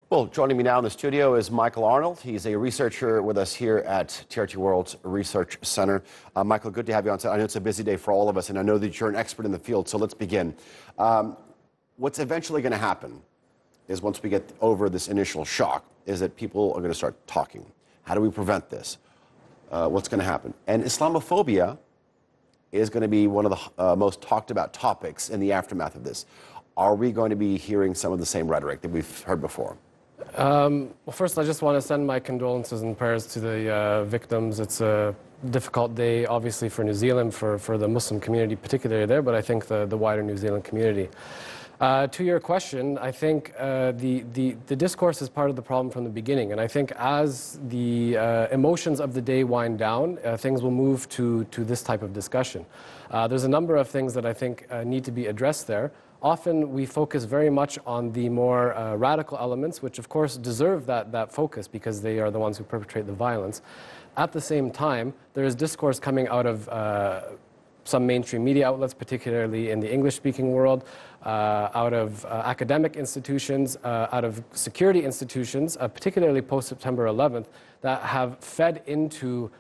Well, joining me now in the studio is Michael Arnold. He's a researcher with us here at TRT World Research Centre. Michael, good to have you on set. I know it's a busy day for all of us, and I know that you're an expert in the field, so let's begin. What's eventually going to happen is, once we get over this initial shock, is that people are going to start talking. How do we prevent this? What's going to happen? And Islamophobia is going to be one of the most talked about topics in the aftermath of this. Are we going to be hearing some of the same rhetoric that we've heard before? Well, first, I just want to send my condolences and prayers to the victims. It's a difficult day, obviously, for New Zealand, for the Muslim community, particularly there, but I think the wider New Zealand community. To your question, I think the discourse is part of the problem from the beginning, and I think as the emotions of the day wind down, things will move to this type of discussion. There's a number of things that I think need to be addressed there. Often we focus very much on the more radical elements, which of course deserve that focus because they are the ones who perpetrate the violence. At the same time, there is discourse coming out of some mainstream media outlets, particularly in the English-speaking world, out of academic institutions, out of security institutions, particularly post-September 11th, that have fed into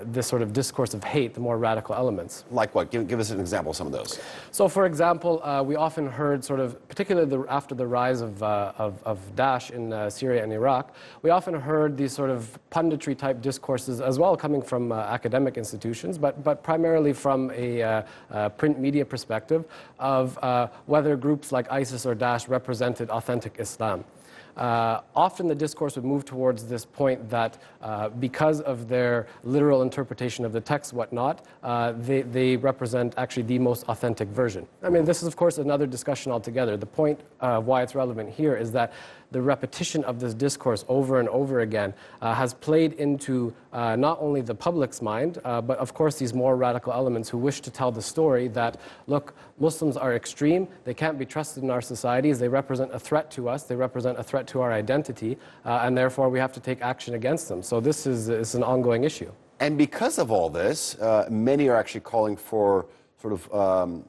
this sort of discourse of hate, the more radical elements. Like what? Give us an example of some of those. So, for example, we often heard sort of, particularly after the rise of Daesh in Syria and Iraq, we often heard these sort of punditry-type discourses as well coming from academic institutions, but primarily from a print media perspective of whether groups like ISIS or Daesh represented authentic Islam. Often the discourse would move towards this point that because of their literal interpretation of the text, whatnot, they represent actually the most authentic version. I mean, this is, of course, another discussion altogether. The point of why it's relevant here is that the repetition of this discourse over and over again has played into not only the public's mind, but of course these more radical elements who wish to tell the story that, look, Muslims are extreme, they can't be trusted in our societies, they represent a threat to us, they represent a threat to our identity, and therefore we have to take action against them. So this is an ongoing issue. And because of all this, many are actually calling for sort of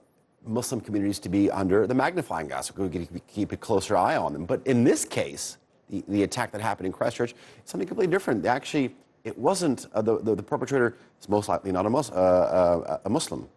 Muslim communities to be under the magnifying glass. We're going to keep a closer eye on them. But in this case, the attack that happened in Christchurch, it's something completely different. Actually, it wasn't, the perpetrator is most likely not a Muslim.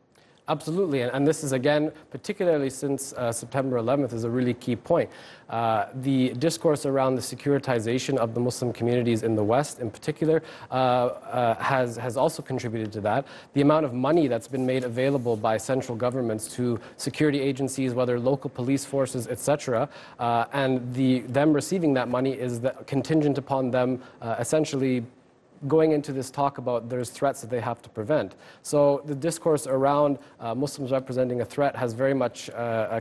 Absolutely, and this is, again, particularly since September 11th, is a really key point. The discourse around the securitization of the Muslim communities in the West, in particular, has also contributed to that. The amount of money that's been made available by central governments to security agencies, whether local police forces, etc., and them receiving that money is contingent upon them essentially going into this talk about there's threats that they have to prevent. So the discourse around Muslims representing a threat has very much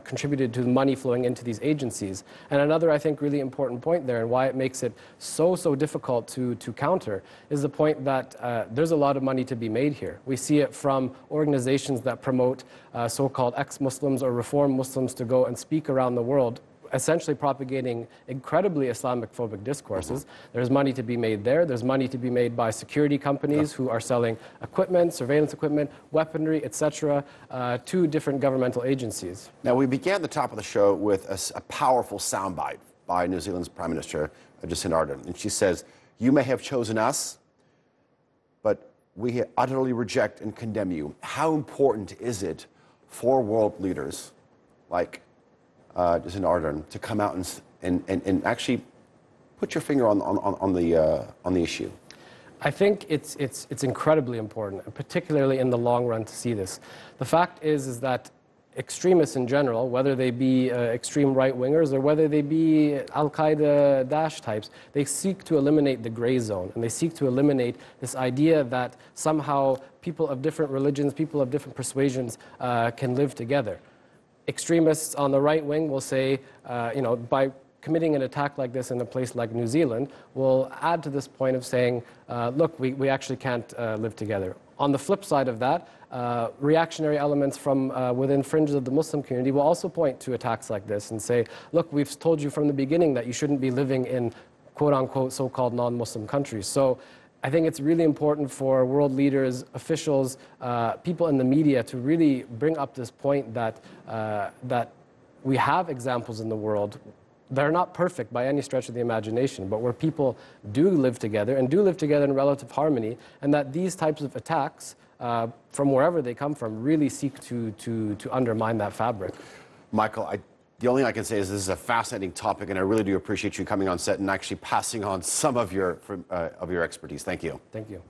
contributed to the money flowing into these agencies. And another, I think, really important point there, and why it makes it so difficult to counter, is the point that there's a lot of money to be made here. We see it from organizations that promote so-called ex-Muslims or reform Muslims to go and speak around the world, essentially propagating incredibly Islamophobic discourses. There's money to be made there. There's money to be made by security companies who are selling equipment, surveillance equipment, weaponry, etc., to different governmental agencies. Now, we began the top of the show with a powerful soundbite by New Zealand's Prime Minister, Jacinda Ardern. And she says, "You may have chosen us, but we utterly reject and condemn you." How important is it for world leaders like Jacinda Ardern to come out and actually put your finger on the issue? I think it's incredibly important, particularly in the long run, to see this. The fact is that extremists in general, whether they be extreme right-wingers or whether they be Al-Qaeda, Daesh types, they seek to eliminate the gray zone, and they seek to eliminate this idea that somehow people of different religions, people of different persuasions can live together. Extremists on the right wing will say, by committing an attack like this in a place like New Zealand, will add to this point of saying, look, we actually can't live together. On the flip side of that, reactionary elements from within fringes of the Muslim community will also point to attacks like this and say, look, we've told you from the beginning that you shouldn't be living in quote-unquote so-called non-Muslim countries. So I think it's really important for world leaders, officials, people in the media to really bring up this point that, that we have examples in the world they're not perfect by any stretch of the imagination, but where people do live together and do live together in relative harmony, and that these types of attacks, from wherever they come from, really seek to undermine that fabric. Michael, the only thing I can say is this is a fascinating topic, and I really do appreciate you coming on set and actually passing on some of your expertise. Thank you. Thank you.